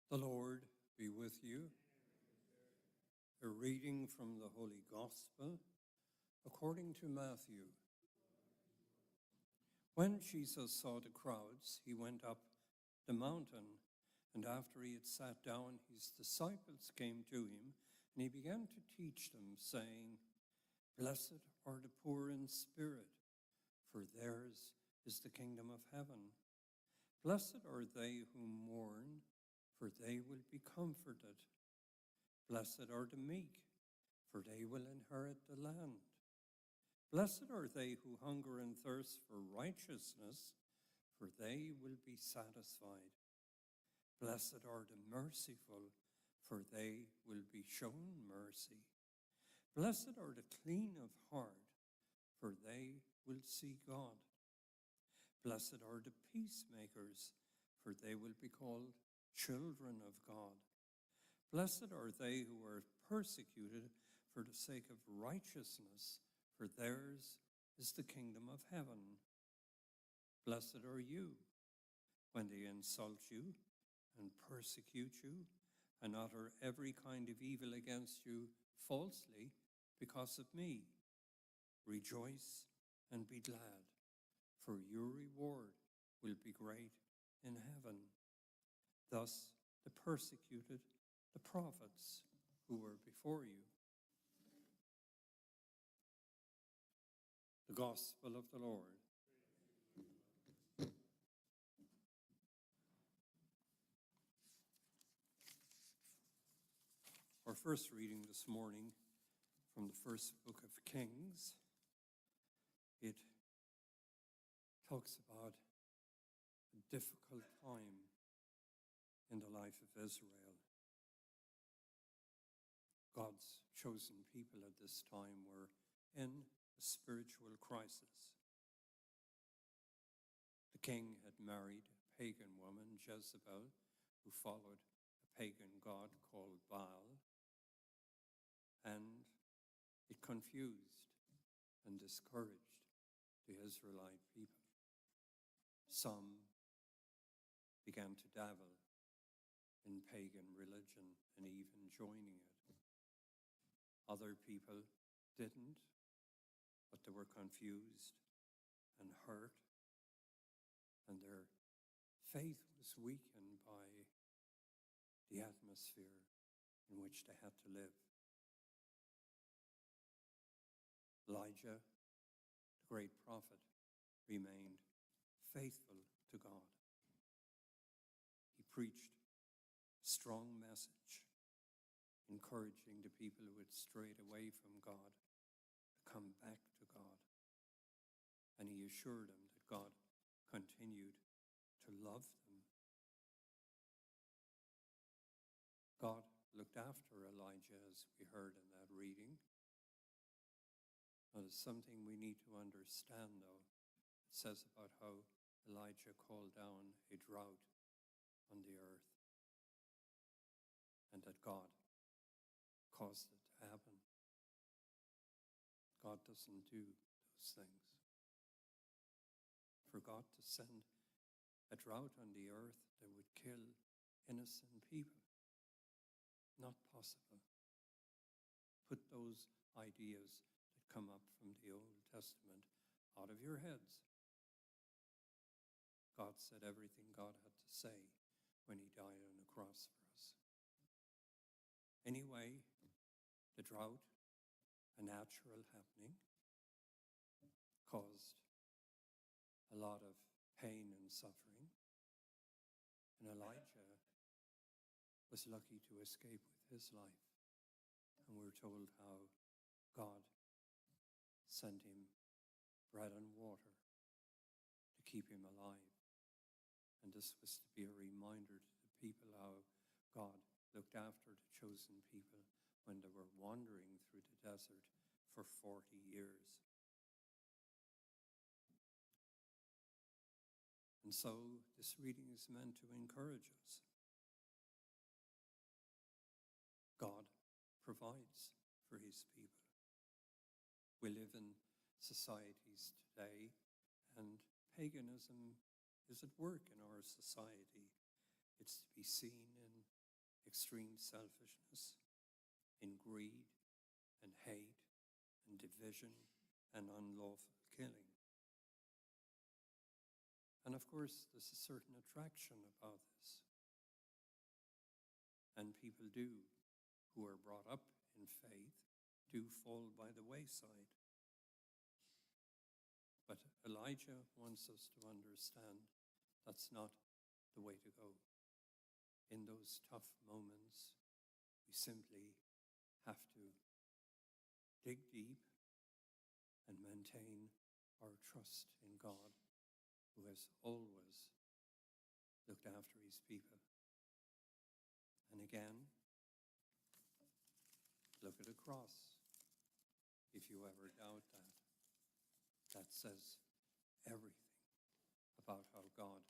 The Lord be with you. A reading from the Holy Gospel according to Matthew. When Jesus saw the crowds, he went up the mountain, and after he had sat down, his disciples came to him, and he began to teach them, saying, "Blessed are the poor in spirit, for theirs is the kingdom of heaven. Blessed are they who mourn, for they will be comforted. Blessed are the meek, for they will inherit the land. Blessed are they who hunger and thirst for righteousness, for they will be satisfied. Blessed are the merciful, for they will be shown mercy. Blessed are the clean of heart, for they will see God. Blessed are the peacemakers, for they will be called children of God. Blessed are they who are persecuted for the sake of righteousness, for theirs is the kingdom of heaven. Blessed are you when they insult you and persecute you and utter every kind of evil against you falsely because of me. Rejoice and be glad, for your reward will be great in heaven. Thus they persecuted the prophets who were before you." The Gospel of the Lord. Our first reading this morning from the first book of Kings. It talks about a difficult time in the life of Israel. God's chosen people at this time were in a spiritual crisis. The king had married a pagan woman, Jezebel, who followed a pagan god called Baal, and it confused and discouraged the Israelite people. Some began to dabble in pagan religion and even joining it. Other people didn't, but they were confused and hurt, and their faith was weakened by the atmosphere in which they had to live. Elijah, the great prophet, remained faithful to God. He preached a strong message, encouraging the people who had strayed away from God to come back to God. And he assured them that God continued to love them. God looked after Elijah, as we heard in that reading. Now, there's something we need to understand, though. It says about how Elijah called down a drought on the earth, and that God caused it to happen. God doesn't do those things. For God to send a drought on the earth that would kill innocent people, not possible. Put those ideas that come up from the Old Testament out of your heads. God said everything God had to say when he died on the cross for us. Anyway, the drought, a natural happening, caused a lot of pain and suffering. And Elijah was lucky to escape with his life. And we're told how God sent him bread and water to keep him alive. And this was to be a reminder to the people how God looked after the chosen people when they were wandering through the desert for 40 years. And so this reading is meant to encourage us. God provides for his people. We live in societies today, and paganism is at work in our society. It's to be seen in extreme selfishness, in greed and hate and division and unlawful killing. And of course, there's a certain attraction about this. And people do, who are brought up in faith, do fall by the wayside. But Elijah wants us to understand that's not the way to go. In those tough moments, we simply have to dig deep and maintain our trust in God, who has always looked after his people. And again, look at a cross. If you ever doubt that, that says everything about how God